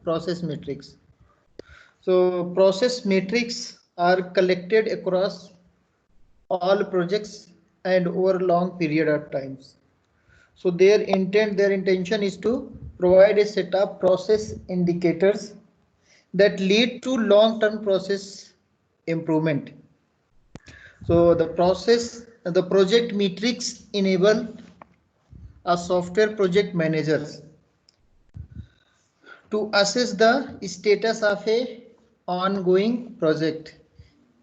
process metrics. So process metrics are collected across all projects and over a long period of times. So their intention is to provide a set of process indicators that lead to long-term process improvement. So the project metrics enable a software project managers to assess the status of a ongoing project.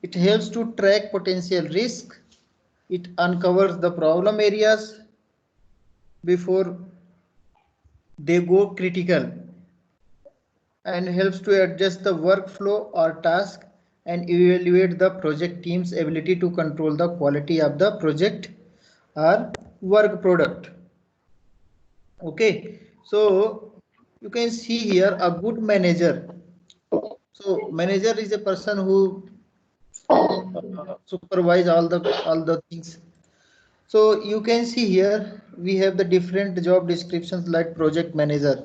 It helps to track potential risk. It uncovers the problem areas before they go critical and helps to adjust the workflow or task and evaluate the project team's ability to control the quality of the project or work product. Okay, so you can see here a good manager. So manager is a person who supervise all the things. So you can see here we have the different job descriptions like project manager.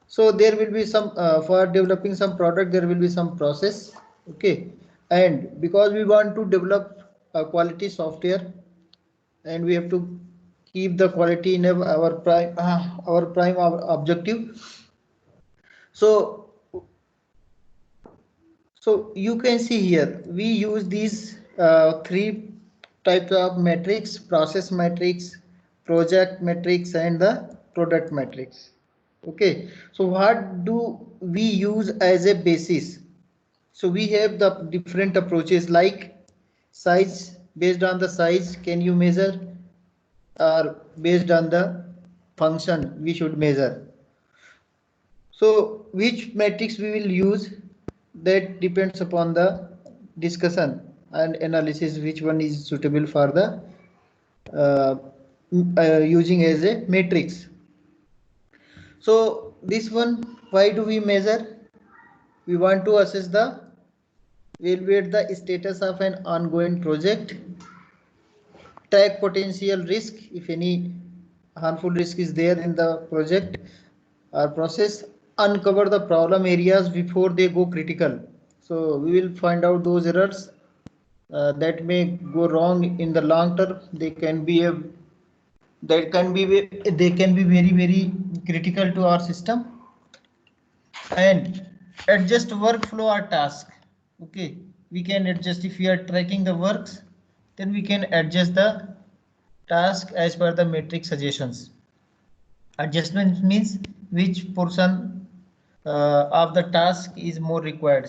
So there will be some for developing some product, there will be some process. Okay, and because we want to develop a quality software and we have to keep the quality in our prime objective. So you can see here we use these three types of metrics: process metrics, project metrics, and the product metrics. Okay, so what do we use as a basis? So we have the different approaches like size. Based on the size, can you measure? Or based on the function we should measure. So which metrics we will use, that depends upon the discussion and analysis which one is suitable for the uh, using as a matrix. So this one, why do we measure? We want to assess the evaluate the status of an ongoing project, track potential risk if any harmful risk is there in the project or process, uncover the problem areas before they go critical. So we will find out those errors that may go wrong in the long term. They can be very critical to our system. And adjust workflow or task. Okay, we can adjust if we are tracking the works, then we can adjust the task as per the metric suggestions. Adjustment means which portion of the task is more required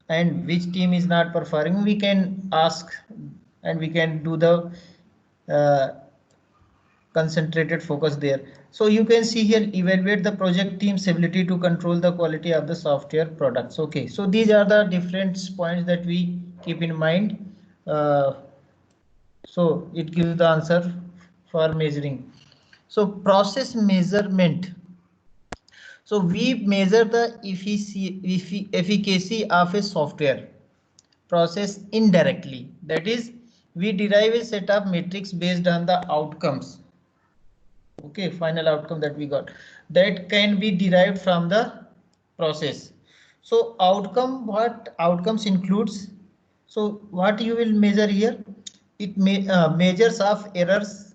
and which team is not performing. We can ask and we can do the concentrated focus there. So you can see here, evaluate the project team's ability to control the quality of the software products. Okay, so these are the different points that we keep in mind. So it gives the answer for measuring. So process measurement. So we measure the efficacy of a software process indirectly. That is, we derive a set of metrics based on the outcomes. Okay, final outcome that we got, that can be derived from the process. So what outcomes includes? So what you will measure here? It measures of errors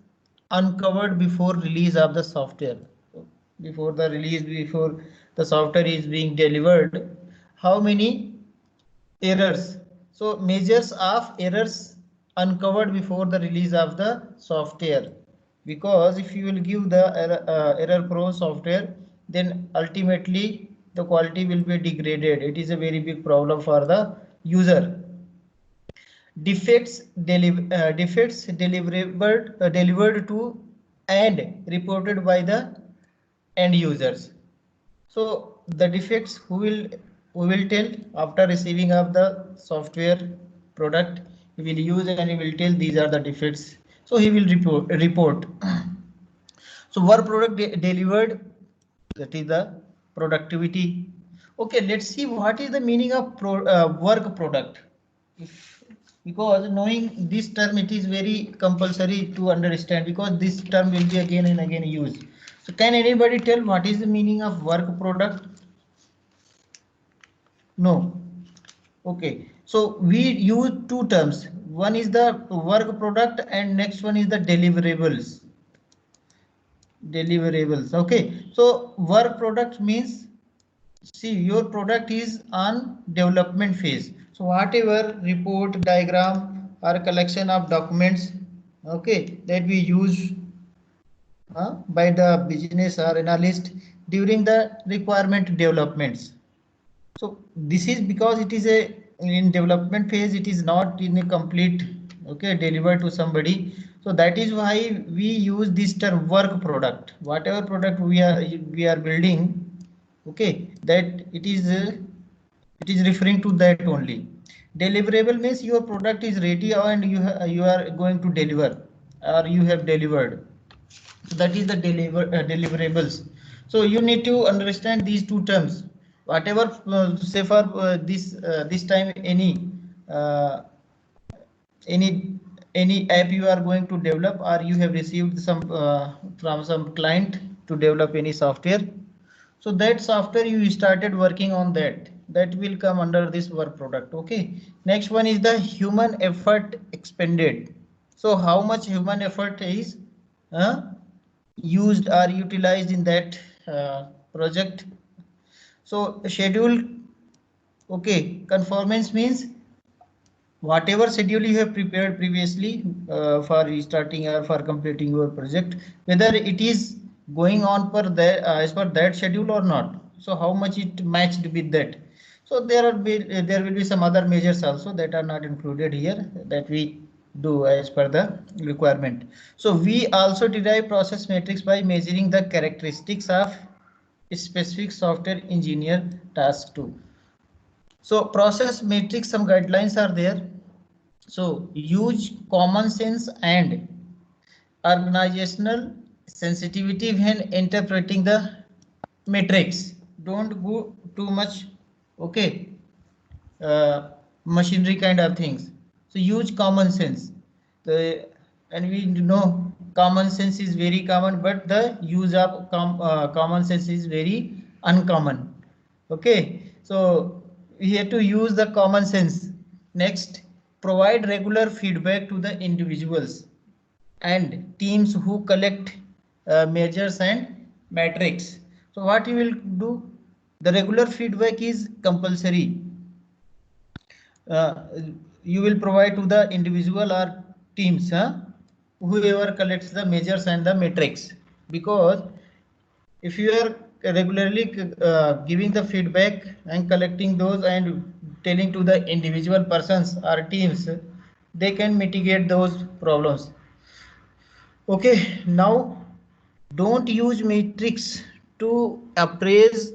uncovered before release of the software. Before the software is being delivered, how many errors? So measures of errors uncovered before the release of the software, because if you will give the error prone software, then ultimately the quality will be degraded. It is a very big problem for the user. Defects delivered to and reported by the end users. So the defects we will tell after receiving of the software product, he will use and he will tell these are the defects. So he will report. So work product delivered, that is the productivity. Okay, let's see what is the meaning of work product. Because knowing this term, it is very compulsory to understand, because this term will be again and again used. So can anybody tell what is the meaning of work product? No. Okay, so we use two terms. One is the work product and next one is the deliverables. Deliverables. Okay, so work product means, see, your product is on development phase. So whatever report, diagram or collection of documents, okay, that we use by the business or analyst during the requirement developments. So this is because it is a in development phase, it is not in a complete, okay, delivered to somebody. So that is why we use this term work product. Whatever product we are building, okay, that it is referring to that only. Deliverable means your product is ready and you are going to deliver or you have delivered. So that is the deliverables. So you need to understand these two terms. Whatever, say for this time uh, any any app you are going to develop or you have received some from some client to develop any software. So that software you started working on that will come under this work product. Okay. Next one is the human effort expended. So how much human effort is uh, used or utilized in that project. So schedule, okay, conformance means whatever schedule you have prepared previously for restarting or for completing your project, whether it is going on per that as per that schedule or not. So how much it matched with that. So there will be some other measures also that are not included here that we do as per the requirement. So we also derive process matrix by measuring the characteristics of specific software engineer task too. So process matrix, some guidelines are there. So use common sense and organizational sensitivity when interpreting the matrix. Don't go too much, okay, machinery kind of things. So use common sense. And we know common sense is very common, but the use of common sense is very uncommon. Okay, so we have to use the common sense. Next, provide regular feedback to the individuals and teams who collect measures and metrics. So what you will do? The regular feedback is compulsory. uh, you will provide to the individual or teams, whoever collects the measures and the metrics, because if you are regularly giving the feedback and collecting those and telling to the individual persons or teams, they can mitigate those problems. Okay, now don't use metrics to appraise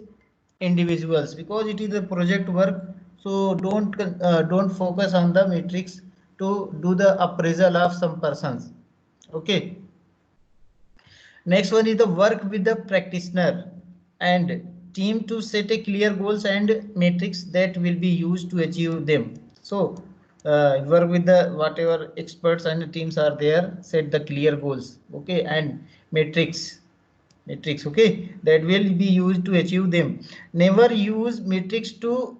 individuals because it is a project work. So don't focus on the metrics to do the appraisal of some persons. Okay. Next one is the work with the practitioner and team to set a clear goals and metrics that will be used to achieve them. So work with the whatever experts and teams are there, set the clear goals, okay, and metrics, okay, that will be used to achieve them. Never use metrics to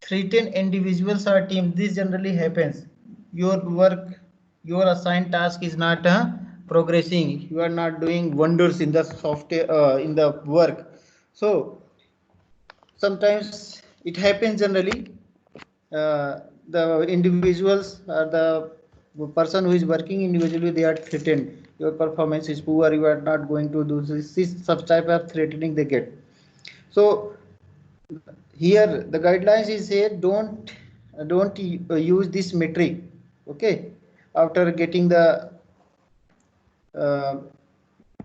threaten individuals or team. This generally happens. Your work, your assigned task is not progressing. You are not doing wonders in the software, in the work. So sometimes it happens generally. The individuals or the person who is working individually, they are threatened. Your performance is poor. You are not going to do this. Such type of threatening they get. So here the guidelines is here, don't use this metric. Okay, after getting the uh,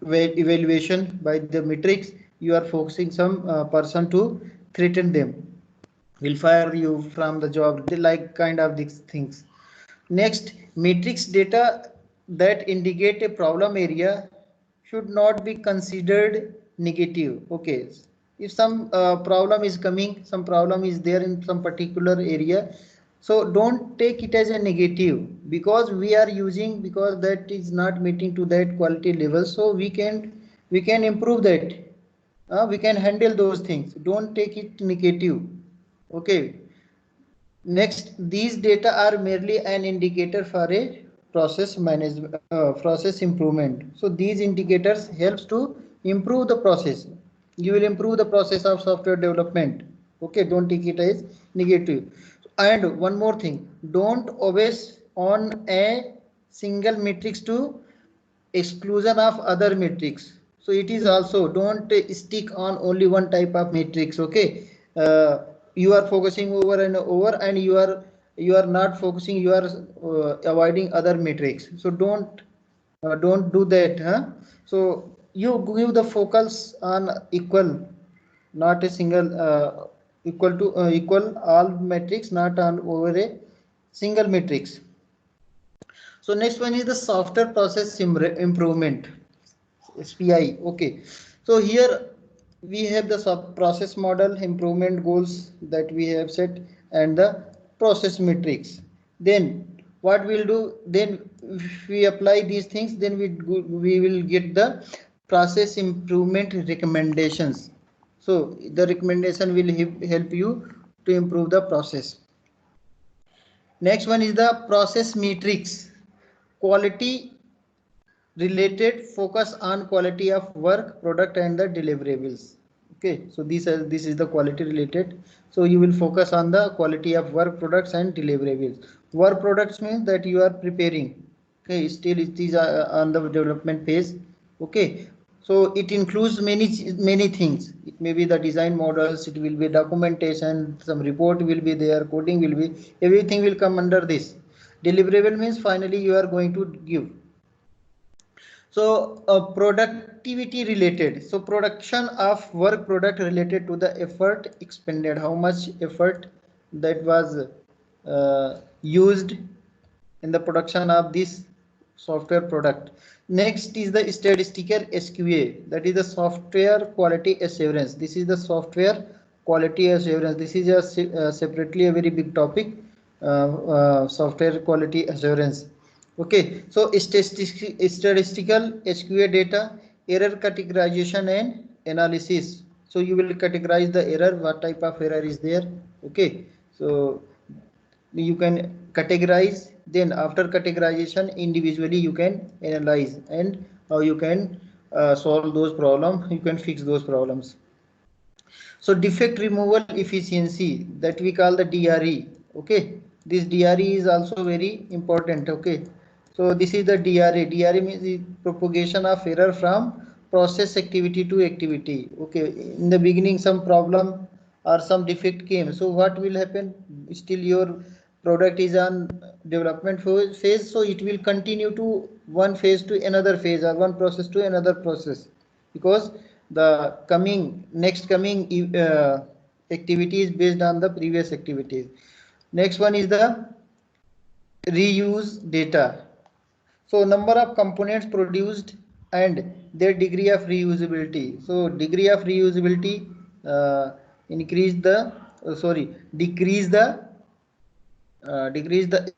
evaluation by the metrics, you are focusing some person to threaten them, will fire you from the job, like kind of these things. Next, matrix data that indicate a problem area should not be considered negative. Okay, if some problem is coming, some problem is there in some particular area, so don't take it as a negative because we are using, because that is not meeting to that quality level, so we we can improve that. We can handle those things. Don't take it negative. Okay. Next, these data are merely an indicator for a process management, process improvement. So these indicators helps to improve the process. You will improve the process of software development. Okay, don't take it as negative. And one more thing, don't always on a single matrix to exclusion of other metrics. So it is also, don't stick on only one type of matrix. Okay, you are focusing over and over, and you are not focusing, you are avoiding other metrics. So don't do that, huh? So you give the focus on equal, not a single, equal to equal all metrics, not on over a single matrix. So next one is the software process improvement, SPI. Okay, so here we have the process model improvement goals that we have set and the process metrics. Then what we'll do, then if we apply these things, then we will get the process improvement recommendations. So the recommendation will help you to improve the process. Next one is the process metrics. Quality related, focus on quality of work, product and the deliverables. Okay, so this is the quality related. So you will focus on the quality of work products and deliverables. Work products means that you are preparing. Okay, still it is on the development phase. Okay, so it includes many things. It may be the design models, it will be documentation, some report will be there, coding will be, everything will come under this. Deliverable means finally you are going to give. So productivity related, so production of work product related to the effort expended, how much effort that was used in the production of this software product. Next is the statistical SQA, that is the software quality assurance. This is the software quality assurance. This is a separately a very big topic, software quality assurance. Okay, so statistical SQA data, error categorization and analysis. So you will categorize the error, what type of error is there. Okay, so you can categorize, then after categorization individually you can analyze, and how you can solve those problems, you can fix those problems. So defect removal efficiency, that we call the DRE. Okay, this DRE is also very important. Okay, so this is the DRE. DRE means the propagation of error from process activity to activity. Okay, in the beginning some problem or some defect came, so what will happen? Still your product is on development phase, so it will continue to one phase to another phase, or one process to another process, because the next coming activities based on the previous activities. Next one is the reuse data. So number of components produced and their degree of reusability. So degree of reusability decrease the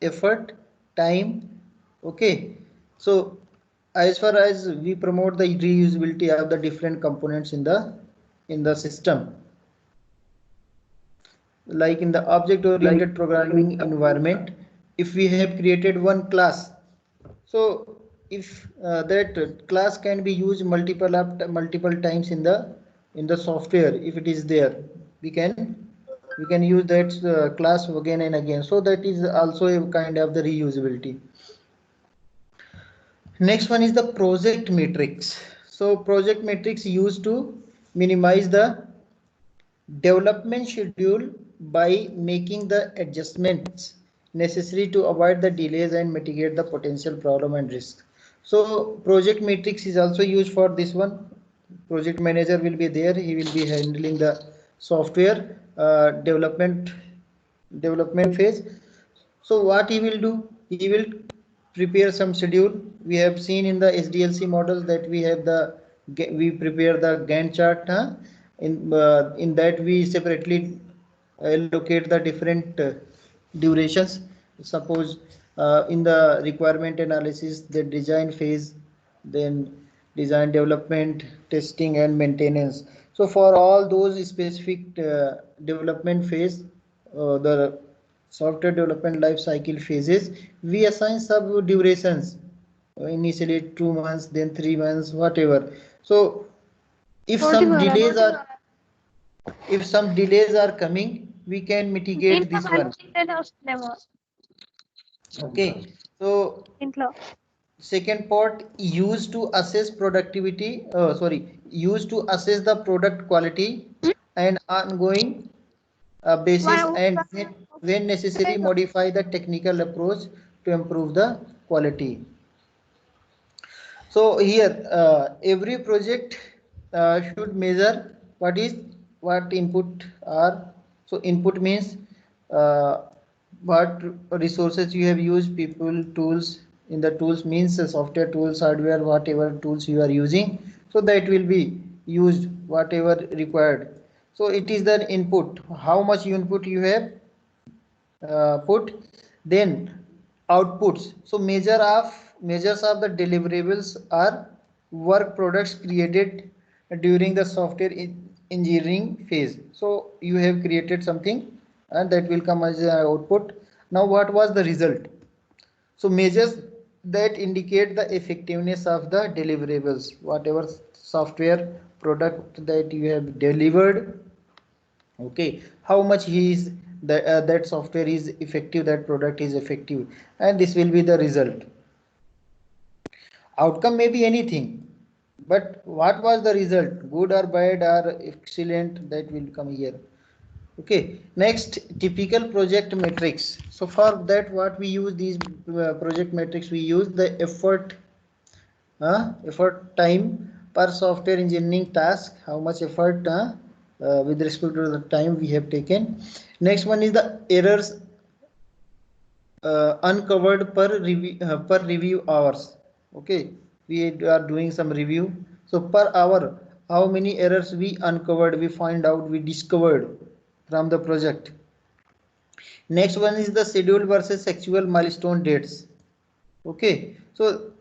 effort, time. Okay, so as far as we promote the reusability of the different components in the system, like in the object oriented programming environment, if we have created one class, so if that class can be used multiple times in the software, if it is there, we can use that class again and again. So that is also a kind of the reusability. Next one is the project matrix. So project matrix used to minimize the development schedule by making the adjustments necessary to avoid the delays and mitigate the potential problem and risk. So project matrix is also used for this one. Project manager will be there, he will be handling the software development phase. So what he will do, he will prepare some schedule. We have seen in the SDLC models that we prepare the Gantt chart. In that we separately allocate the different durations. Suppose in the requirement analysis, the design phase, then design, development, testing, and maintenance. So for all those specific development phase, the software development life cycle phases, we assign sub durations. Initially 2 months, then 3 months, whatever. So if some delays are coming, we can mitigate this one. Okay. So second part, used to assess productivity, used to assess the product quality and ongoing basis, and when necessary modify the technical approach to improve the quality. So here every project should measure what input are. So input means uh, what resources you have used, people, tools. In the tools means software tools, hardware, whatever tools you are using. So that will be used whatever required. So it is the input. How much input you have put. Then outputs. So measures of the deliverables are work products created during the software engineering phase. So you have created something and that will come as an output. Now what was the result? So measures that indicate the effectiveness of the deliverables, whatever software product that you have delivered. Okay, how much he is that software is effective, that product is effective, and this will be the result. Outcome may be anything, but what was the result, good or bad or excellent, that will come here. Okay, next, typical project metrics. So for that, what we use these project metrics, we use the effort time per software engineering task, how much effort with respect to the time we have taken. Next one is the errors uncovered per review hours. Okay, we are doing some review, so per hour how many errors we uncovered, we find out, we discovered from the project. Next one is the schedule versus actual milestone dates. Okay, so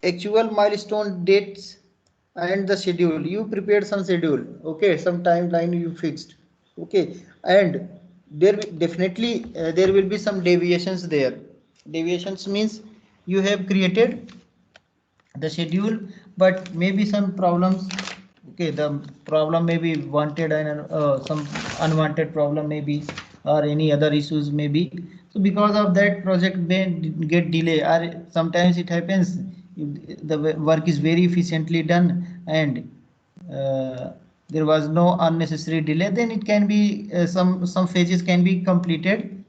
actual milestone dates and the schedule, you prepared some schedule, okay, some timeline you fixed, okay, and there definitely there will be some deviations there. Deviations means you have created the schedule but maybe some problems. Okay, the problem may be wanted and some unwanted problem may be, or any other issues may be. So because of that, project may get delay, or sometimes it happens the work is very efficiently done and there was no unnecessary delay, then it can be some phases can be completed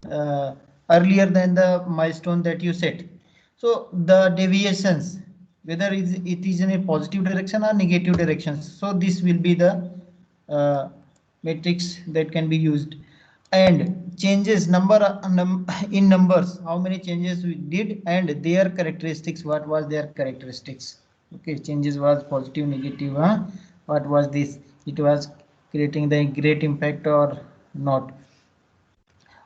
earlier than the milestone that you set. So the deviations, whether it is in a positive direction or negative directions, so this will be the matrix that can be used. And changes in numbers, how many changes we did and their characteristics, what was their characteristics. Okay, changes was positive, negative, what was this, it was creating the great impact or not,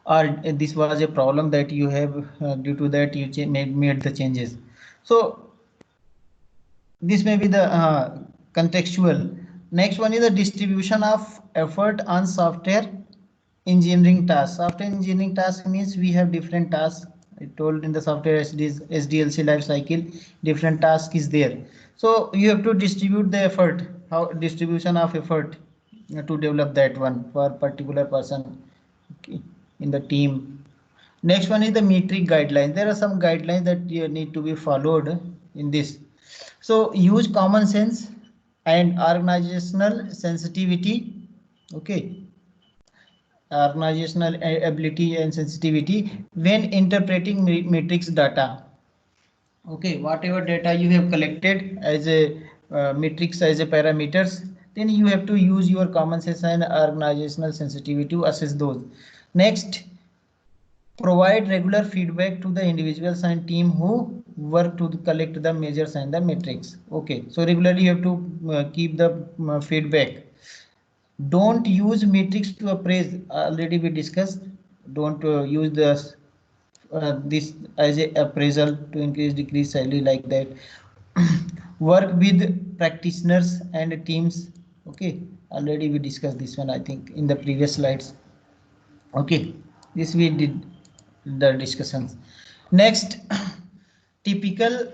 or this was a problem that you have due to that you made the changes. So this may be the contextual. Next one is the distribution of effort on software engineering tasks. Software engineering task means we have different tasks. I told in the software SDLC life cycle, different task is there. So you have to distribute the effort, how distribution of effort to develop that one for particular person, okay, in the team. Next one is the metric guidelines. There are some guidelines that you need to be followed in this. So use common sense and organizational sensitivity. Okay, organizational ability and sensitivity when interpreting matrix data. Okay, whatever data you have collected as a matrix, as a parameters, then you have to use your common sense and organizational sensitivity to assess those. Next, provide regular feedback to the individuals and team who work to collect the measures and the metrics. Okay, so regularly you have to keep the feedback. Don't use metrics to appraise, already we discussed. Don't use this as a appraisal to increase decrease salary like that. work with practitioners and teams. Okay, already we discussed this one, I think, in the previous slides. Okay, this we did the discussions. Next, typical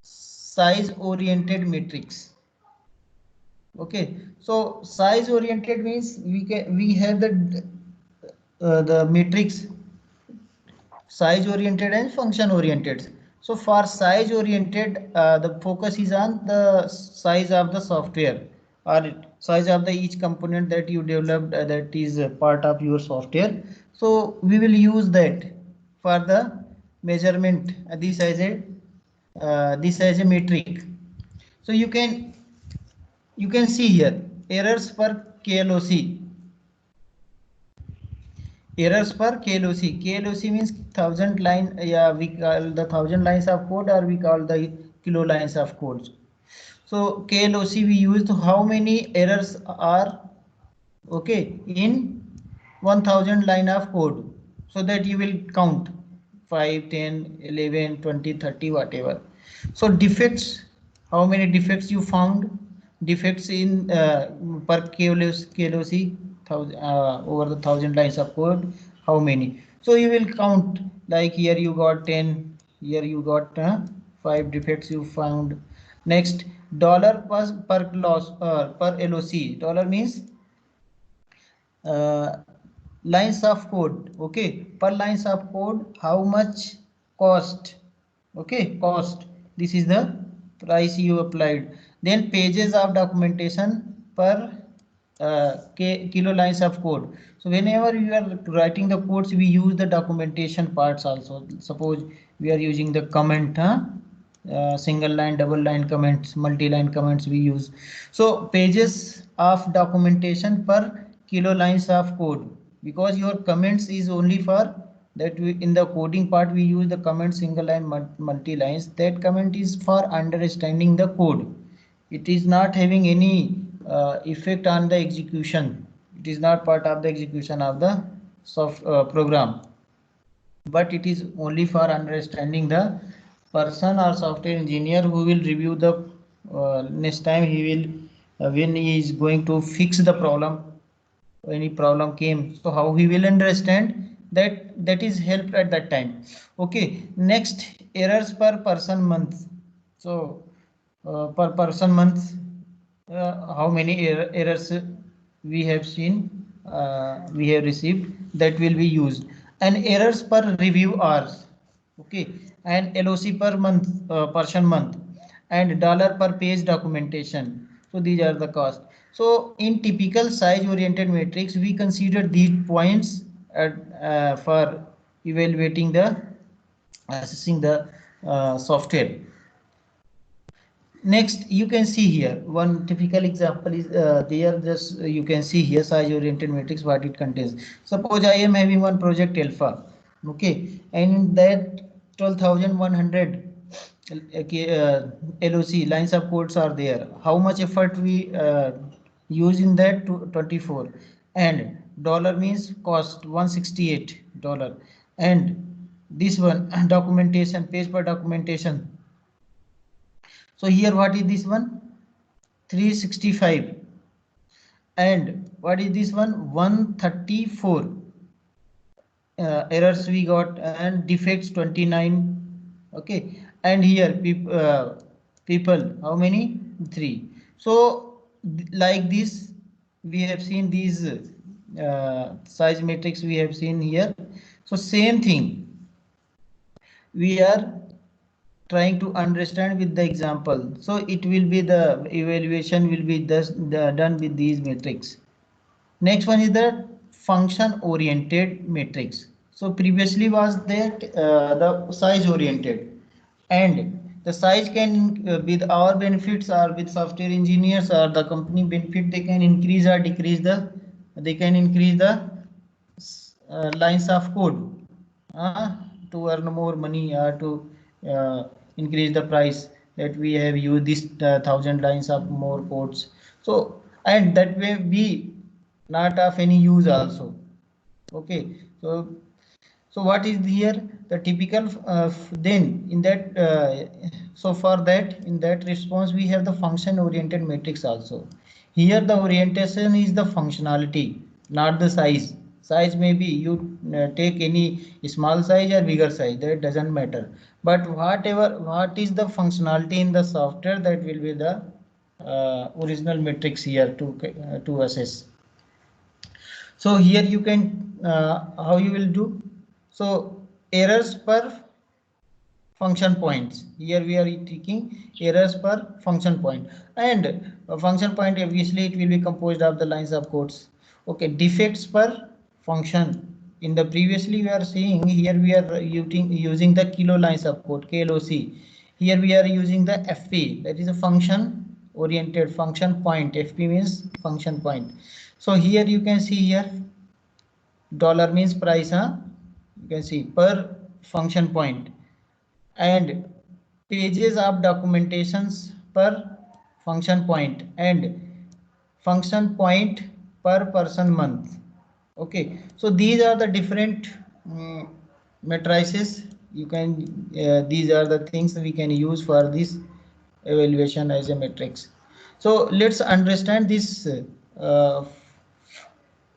size oriented matrix. Okay, so size oriented means we have the matrix size oriented and function oriented. So for size oriented, the focus is on the size of the software or size of the each component that you developed, that is a part of your software. So we will use that for the measurement. This as a metric. So you can see here errors per KLOC. Errors per KLOC. KLOC means 1,000 line. Yeah, we call the 1,000 lines of code, or we call the kilo lines of code. So KLOC we used how many errors are okay in 1,000 line of code, so that you will count 5, 10, 11, 20, 30, whatever. So defects, how many defects you found? Defects in per KLOC, over the 1,000 lines of code, how many? So you will count, like here you got 10, here you got 5 defects you found. Next, dollar per loss per LOC. Dollar means uh, lines of code. Okay, per lines of code how much cost. Okay, cost, this is the price you applied. Then pages of documentation per kilo lines of code. So whenever you are writing the codes, we use the documentation parts also. Suppose we are using the comment, single line, double line comments, multi-line comments we use. So pages of documentation per kilo lines of code, because your comments is only for that in the coding part we use the comment single line, multi lines. That comment is for understanding the code. It is not having any effect on the execution. It is not part of the execution of the program, but it is only for understanding the person or software engineer who will review the next time he will when he is going to fix the problem, any problem came, so how he will understand that is helped at that time. Okay, next, errors per person month. So per person month, how many errors we have seen, we have received, that will be used. And errors per review hours. Okay, and LOC per month, person month, and dollar per page documentation. So these are the cost. So in typical size oriented matrix, we consider these points for evaluating the assessing the software. Next, you can see here one typical example is there. Just you can see here size oriented matrix, what it contains. Suppose I am having one project alpha, okay, and in that 12,100 LOC lines of codes are there. How much effort we use in that? 24, and dollar means cost $168, and this one documentation, page per documentation. So here what is this one? 365, and what is this one? 134 errors we got, and defects 29. Okay, and here people how many? 3. So like this we have seen these size matrix we have seen here. So same thing we are trying to understand with the example. So it will be the evaluation will be done with these matrix. Next one is the function oriented matrix. So previously was that the size oriented, and the size can with our benefits or with software engineers or the company benefit, they can increase or decrease the lines of code to earn more money or to increase the price, that we have used this 1,000 lines of more codes. So and that way be not of any use also. Okay, so So what is here the typical then in that so for that in that response we have the function oriented matrix also. Here the orientation is the functionality, not the size. Size may be you take any small size or bigger size, that doesn't matter. But what is the functionality in the software, that will be the original matrix here to assess. So here you can how you will do. So errors per function points. Here we are taking errors per function point, and a function point obviously it will be composed of the lines of codes. Okay, defects per function. In the previously we are seeing, here we are using the kilo lines of code, KLOC. Here we are using the FP, that is a function oriented function point. FP means function point. So here you can see here dollar means price, huh? You can see per function point, and pages of documentations per function point, and function point per person month. Okay, so these are the different matrices. You can these are the things we can use for this evaluation as a matrix. So let's understand this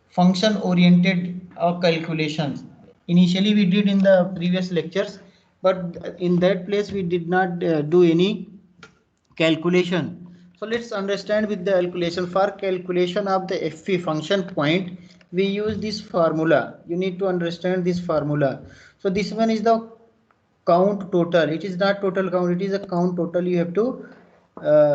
function oriented calculations. Initially we did in the previous lectures, but in that place we did not do any calculation. So let's understand with the calculation. For calculation of the FP function point, we use this formula. You need to understand this formula. So this one is the count total. It is not total count, it is a count total. You have to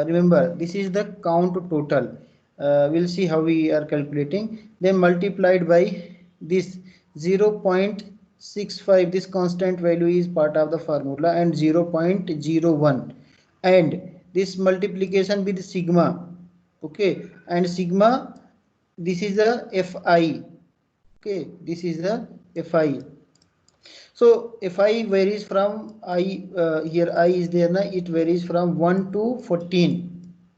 remember, this is the count total. We'll see how we are calculating. Then multiplied by this 0.65, this constant value is part of the formula, and 0.01, and this multiplication with sigma. Okay, and sigma, this is a Fi. Okay, this is the Fi. So Fi varies from I, here I is there na, it varies from 1 to 14.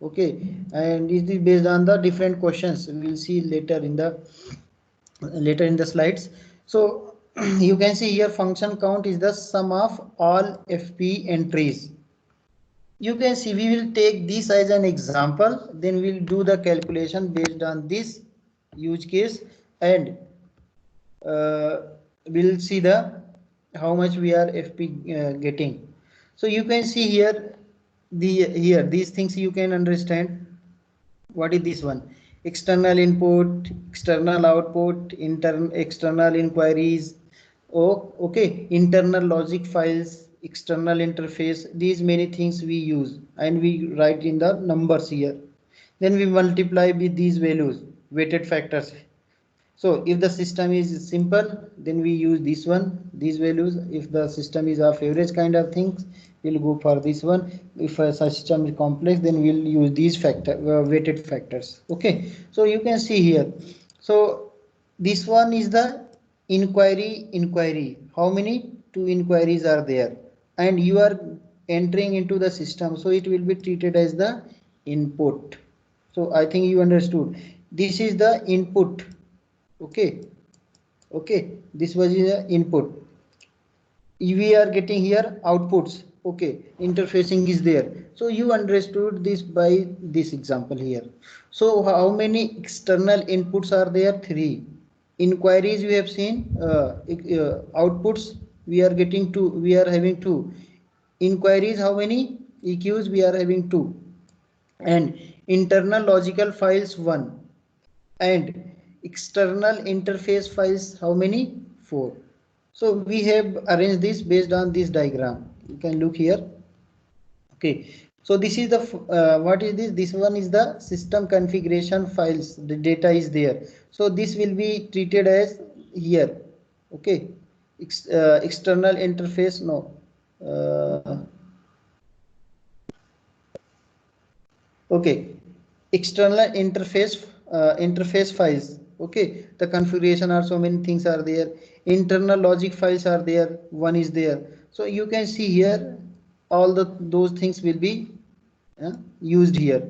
Okay, and this is based on the different questions. We will see later in the slides. So you can see here function count is the sum of all FP entries. You can see we will take this as an example, then we'll do the calculation based on this use case, and we'll see the how much we are FP getting. So you can see here these things you can understand. What is this one? External input, external output, external inquiries. Oh, okay, internal logic files, external interface. These many things we use, and we write in the numbers here. Then we multiply with these values, weighted factors. So if the system is simple, then we use this one, these values. If the system is of average kind of things, we'll go for this one. If a system is complex, then we'll use these weighted factors. Okay, so you can see here. So this one is the inquiry. How many? 2 inquiries are there, and you are entering into the system, so it will be treated as the input. So I think you understood. This is the input. Okay, this was the input. We are getting here outputs. Okay, interfacing is there. So you understood this by this example here. So how many external inputs are there? 3. Inquiries we have seen, outputs we are getting 2, we are having 2. Inquiries, how many? EQs we are having 2, and internal logical files 1, and external interface files how many? 4. So we have arranged this based on this diagram. You can look here. Okay, so this is the what is this? This one is the system configuration files. The data is there. So this will be treated as here. Okay, external interface, no. Okay, external interface files. Okay, the configuration are so many things are there. Internal logic files are there, 1 is there. So you can see here all those things will be used here.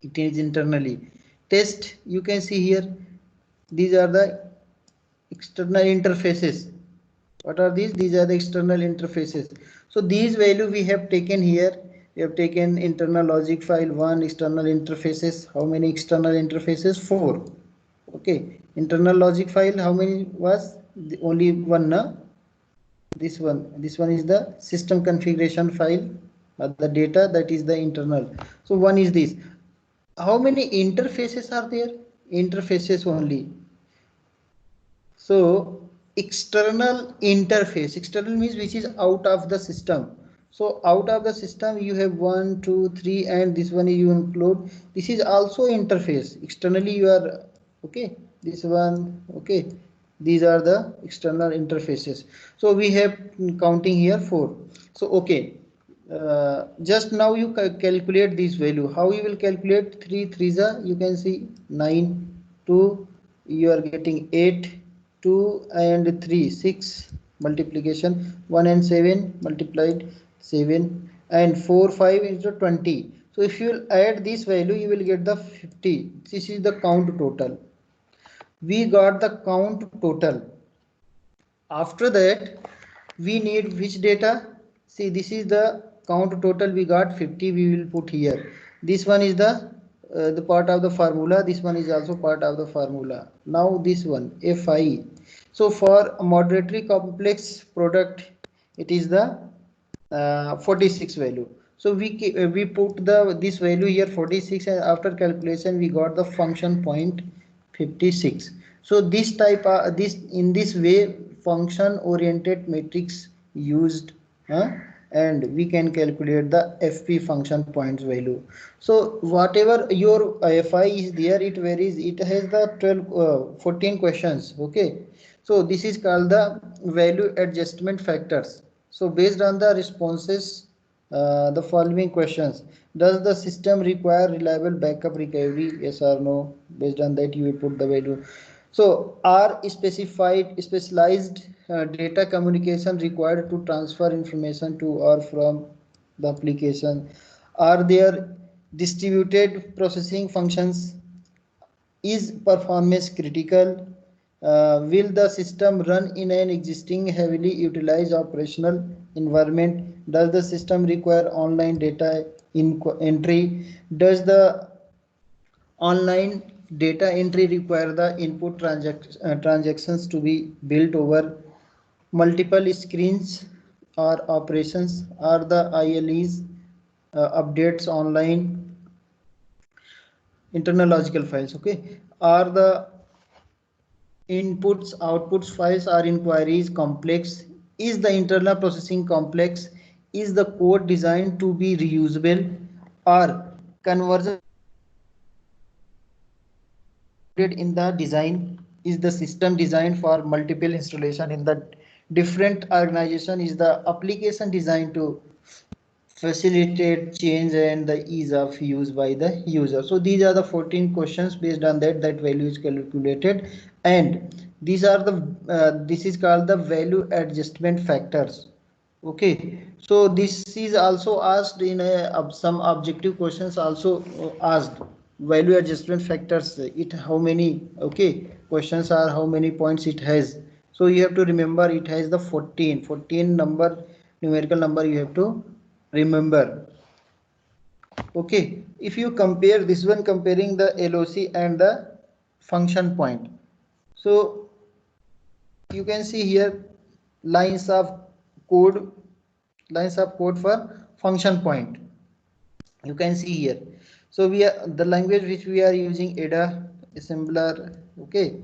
It is internally. Test, you can see here, these are the external interfaces. What are these? These are the external interfaces. So these value we have taken here. We have taken internal logic file 1, external interfaces. How many external interfaces? 4. Okay. Internal logic file, how many was? Only one, no? This one. This one is the system configuration file. The data, that is the internal. So one is this. How many interfaces are there? Interfaces only. So external interface, external means which is out of the system. So out of the system you have 1, 2, 3, and this one you include. This is also interface. Externally you are okay. This one okay. These are the external interfaces. So we have counting here 4. So okay. Just now you calculate this value. How you will calculate? 3 3s are, you can see 9, 2, you are getting 8, 2 and 3 6, multiplication 1 and 7 multiplied 7, and 4 5 into 20. So if you will add this value you will get the 50. This is the count total. We got the count total. After that we need which data? See, this is the count total. We got 50. We will put here. This one is the part of the formula. This one is also part of the formula. Now this one fi. So for a moderately complex product it is the 46 value. So we put the this value here 46, and after calculation we got the function point 56. So this type this in this way function oriented matrix used, and we can calculate the fp function points value. So whatever your fi is there, it varies. It has the 14 questions. Okay, so this is called the value adjustment factors. So based on the responses, the following questions: does the system require reliable backup recovery? Yes or no? Based on that you will put the value. So are specialized data communication required to transfer information to or from the application? Are there distributed processing functions? Is performance critical? Will the system run in an existing heavily utilized operational environment? Does the system require online data entry? Does the online data entry require the input transactions to be built over multiple screens or operations? Are the ILEs updates online? Internal logical files, okay. Are the inputs outputs files or inquiries complex? Is the internal processing complex? Is the code designed to be reusable? Or conversion included in the design? Is the system designed for multiple installation in the different organization? Is the application designed to facilitate change and the ease of use by the user? So these are the 14 questions. Based on that value is calculated, and these are the this is called the value adjustment factors. Okay, so this is also asked in some objective questions also asked. Value adjustment factors, it how many, okay, questions are how many points it has. So you have to remember it has the 14 number, numerical number you have to remember. Okay, if you compare this one, comparing the LOC and the function point, so you can see here lines of code, for function point, you can see here. So we are the language which we are using ada assembler. Okay,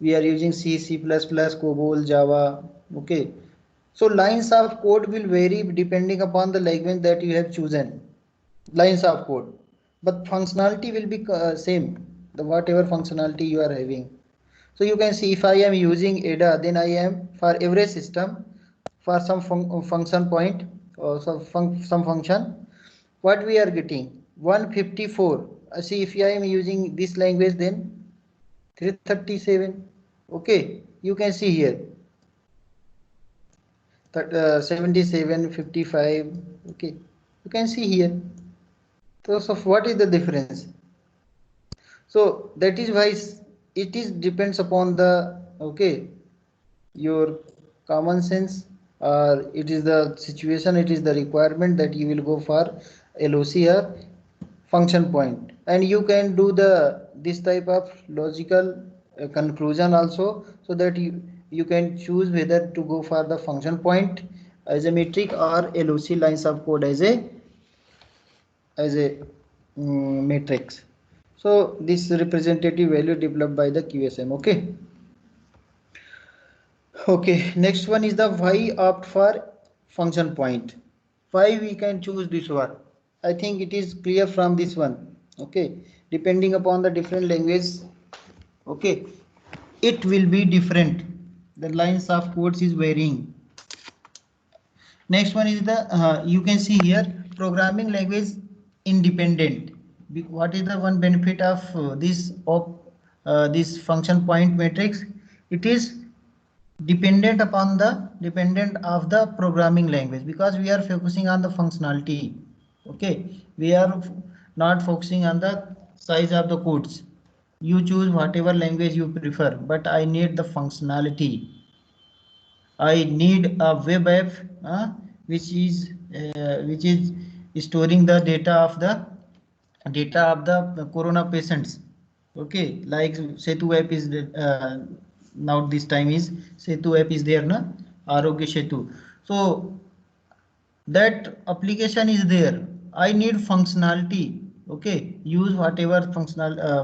we are using c, c++, cobol, java. Okay, so lines of code will vary depending upon the language that you have chosen, lines of code, but functionality will be same, the whatever functionality you are having. So you can see if I am using ada, then I am for every system for some function point or some function, what we are getting 154. See, if I am using this language, then 337. Okay, you can see here 77, 55. Okay, you can see here. So what is the difference? So that is why it is depends upon the, okay, your common sense, or it is the situation, it is the requirement that you will go for LOC or function point, and you can do the this type of logical conclusion also, so that you can choose whether to go for the function point as a metric or LOC lines of code as a matrix. So this representative value developed by the QSM. Okay, next one is the why opt for function point. Why we can choose this one? I think it is clear from this one. Okay, depending upon the different language, okay, it will be different. The lines of codes is varying. Next one is the you can see here programming language independent. What is the one benefit of this function point matrix? It is dependent of the programming language, because we are focusing on the functionality. Okay, we are not focusing on the size of the codes. You choose whatever language you prefer, but I need the functionality. I need a web app which is storing the data of the corona patients. Okay, like Setu app is now this time is Setu app is there na, Arogya Setu. So that application is there. I need functionality. Okay, use whatever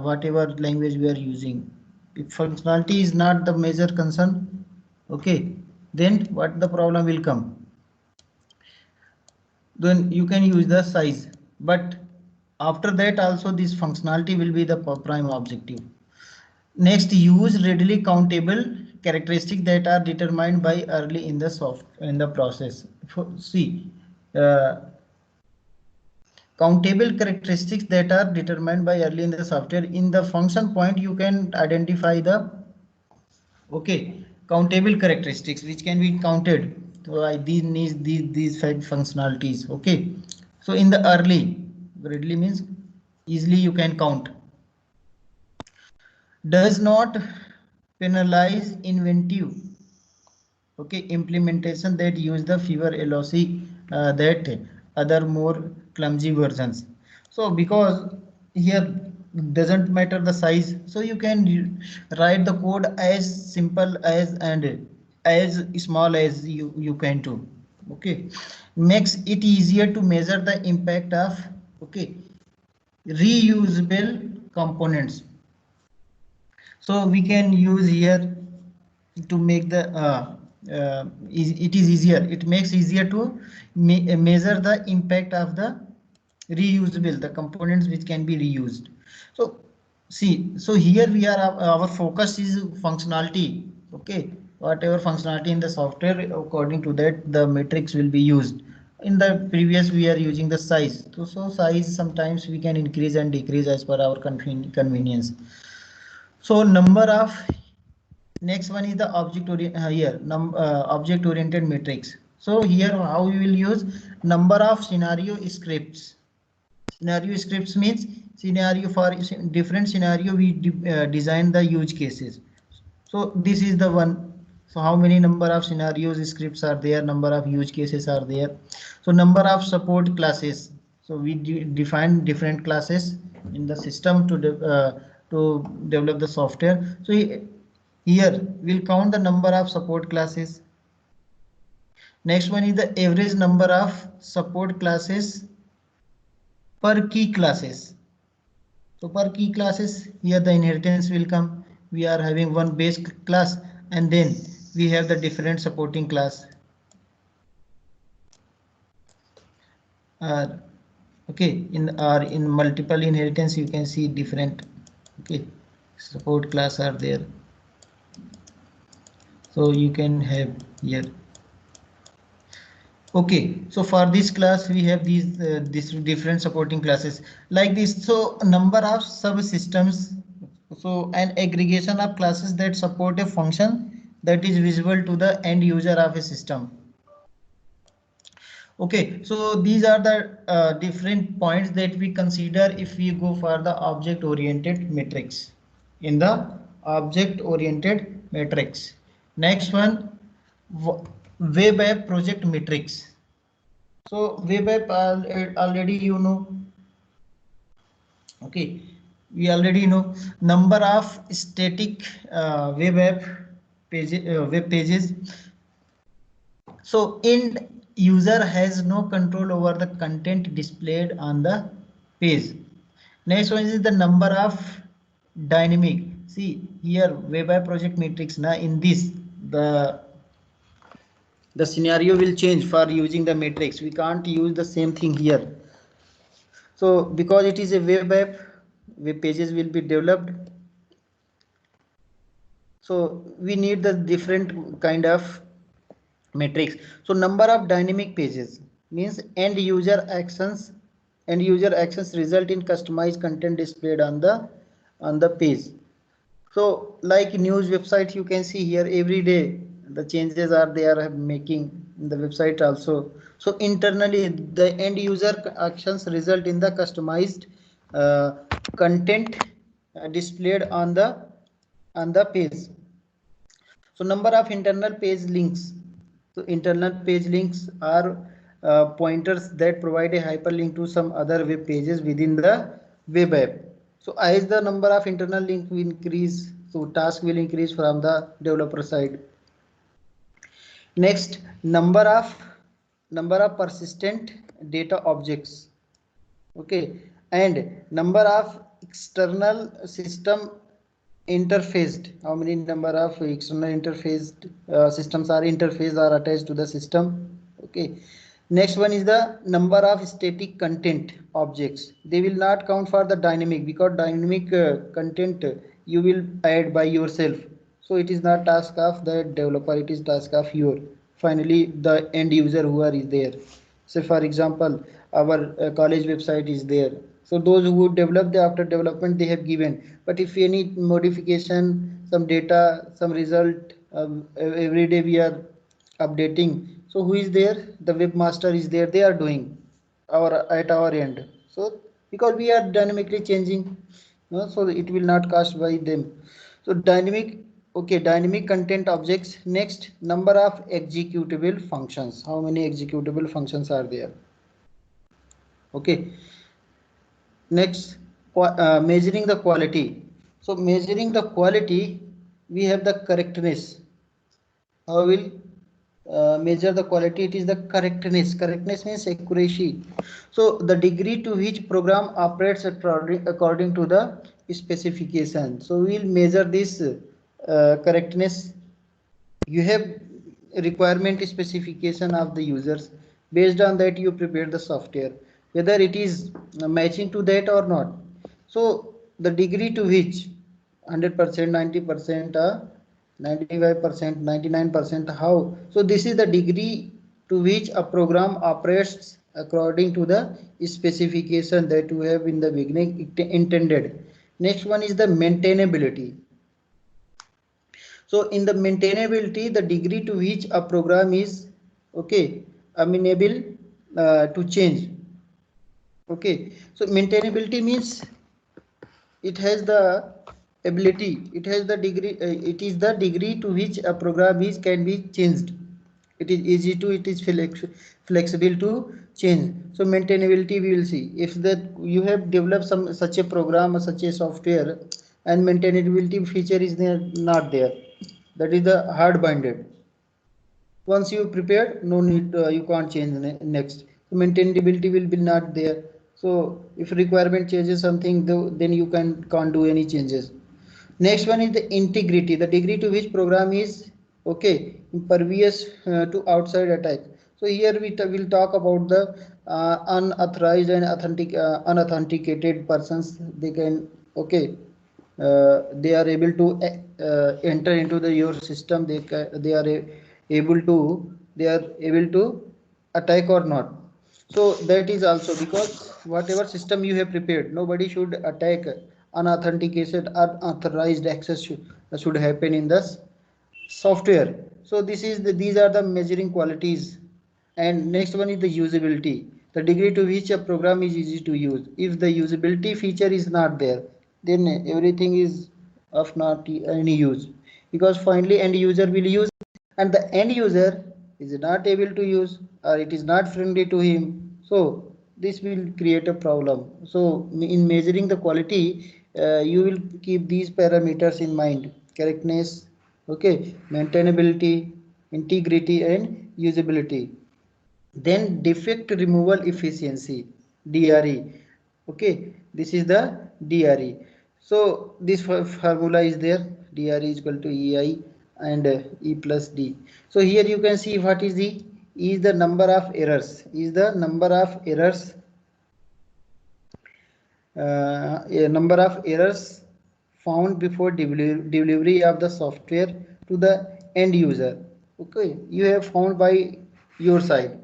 whatever language we are using. If functionality is not the major concern, okay, then what the problem will come? Then you can use the size, but after that also this functionality will be the prime objective. Next, use readily countable characteristics that are determined by early in the process. See, countable characteristics that are determined by early in the software. In the function point, you can identify the countable characteristics which can be counted. So these five functionalities. Okay, so in the readily means easily you can count. Does not penalize inventive implementation that use the fewer LOC that other more clumsy versions. So because here doesn't matter the size, so you can write the code as simple as and as small as you can do. Okay, makes it easier to measure the impact of reusable components. So we can use here to make the it is easier, it makes easier to measure the impact of the reusable, the components which can be reused. So see, so here we are, our focus is functionality. Okay, whatever functionality in the software, according to that the matrix will be used. In the previous we are using the size, so size sometimes we can increase and decrease as per our convenience. So number of, next one is the object oriented matrix. So here how we will use number of scenario scripts. Scenario scripts means scenario, for different scenario we design the use cases. So this is the one. So how many number of scenarios scripts are there, number of use cases are there. So number of support classes. So we define different classes in the system to develop the software. So here we'll count the number of support classes. Next one is the average number of support classes per key classes. So per key classes, here the inheritance will come. We are having one base class and then we have the different supporting class. In multiple inheritance you can see different support class are there. So you can have here. Okay, so for this class we have these different supporting classes like this. So number of subsystems, so an aggregation of classes that support a function that is visible to the end user of a system. Okay, so these are the different points that we consider if we go for the object oriented matrix. In the object oriented matrix, Next one, web app project metrics. So web app already you know. Okay, we already know number of static web app pages, web pages. So end user has no control over the content displayed on the page. Next one is the number of dynamic. See here web app project matrix. Now in this the scenario will change for using the matrix. We can't use the same thing here. So because it is a web app, web pages will be developed. So we need the different kind of matrix. So number of dynamic pages means end user actions result in customized content displayed on the page. So like news website, you can see here every day the changes are they are making in the website also. So internally the end user actions result in the customized content displayed on the page. So number of internal page links. So internal page links are pointers that provide a hyperlink to some other web pages within the web app. So as the number of internal links will increase, so task will increase from the developer side. Next, number of persistent data objects. Okay, and number of external system interfaced. How many number of external interfaced systems are interfaced or attached to the system? Okay. Next one is the number of static content objects. They will not count for the dynamic because dynamic content you will add by yourself. So it is not task of the developer, it is task of your finally the end user who is there. So for example, our college website is there. So those who develop the after development they have given. But if any modification, some data, some result, every day we are updating. So who is there? The webmaster is there. They are doing at our end. So because we are dynamically changing, so it will not cost by them. So dynamic content objects. Next, number of executable functions. How many executable functions are there? Okay. Next, measuring the quality. So measuring the quality, we have the correctness. How will measure the quality? It is the correctness. Correctness means accuracy. So the degree to which program operates according to the specification. So we will measure this correctness. You have requirement specification of the users. Based on that you prepare the software, whether it is matching to that or not. So the degree to which 100%, 90%, 95%, 99%, how? So this is the degree to which a program operates according to the specification that you have in the beginning intended. Next one is the maintainability. So in the maintainability, the degree to which a program is amenable to change. Okay, so maintainability means it has the ability, it has the degree, it is the degree to which a program can be changed. It is easy to, it is flexible to change. So maintainability we will see. If that you have developed such a program or such a software and maintainability feature is not there, that is the hard binded. Once you prepared, no need, you can't change next. So maintainability will be not there. So if requirement changes something, then you can't do any changes. Next one is the integrity, the degree to which program is impervious to outside attack. So here we will talk about the unauthorized and unauthenticated persons. They can they are able to enter into your system. They are able to attack or not. So that is also because whatever system you have prepared, nobody should attack. Unauthenticated, unauthorized access should happen in the software. So these are the measuring qualities. And next one is the usability, the degree to which a program is easy to use. If the usability feature is not there, then everything is of not any use, because finally end user will use and the end user is not able to use or it is not friendly to him, so this will create a problem. So in measuring the quality, you will keep these parameters in mind: correctness, okay, maintainability, integrity and usability. Then defect removal efficiency, DRE. Okay, this is the DRE. So this formula is there: DRE is equal to EI and E plus D. So here you can see what is the number of errors, a number of errors found before delivery of the software to the end user. Okay, you have found by your side.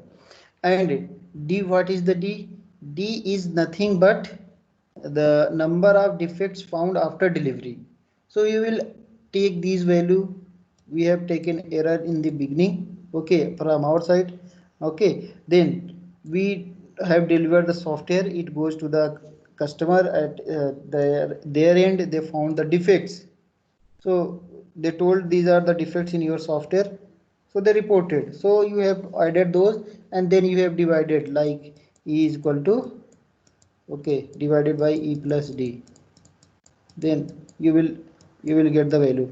And D, what is the D? D is nothing but the number of defects found after delivery. So you will take these value. We have taken error in the beginning, okay, from our side. Okay, then we have delivered the software, it goes to the customer. At their end they found the defects, so they told these are the defects in your software, so they reported. So you have added those and then you have divided, like E is equal to, okay, divided by E plus D, then you will get the value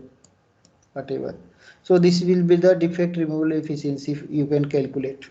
whatever. So this will be the defect removal efficiency you can calculate.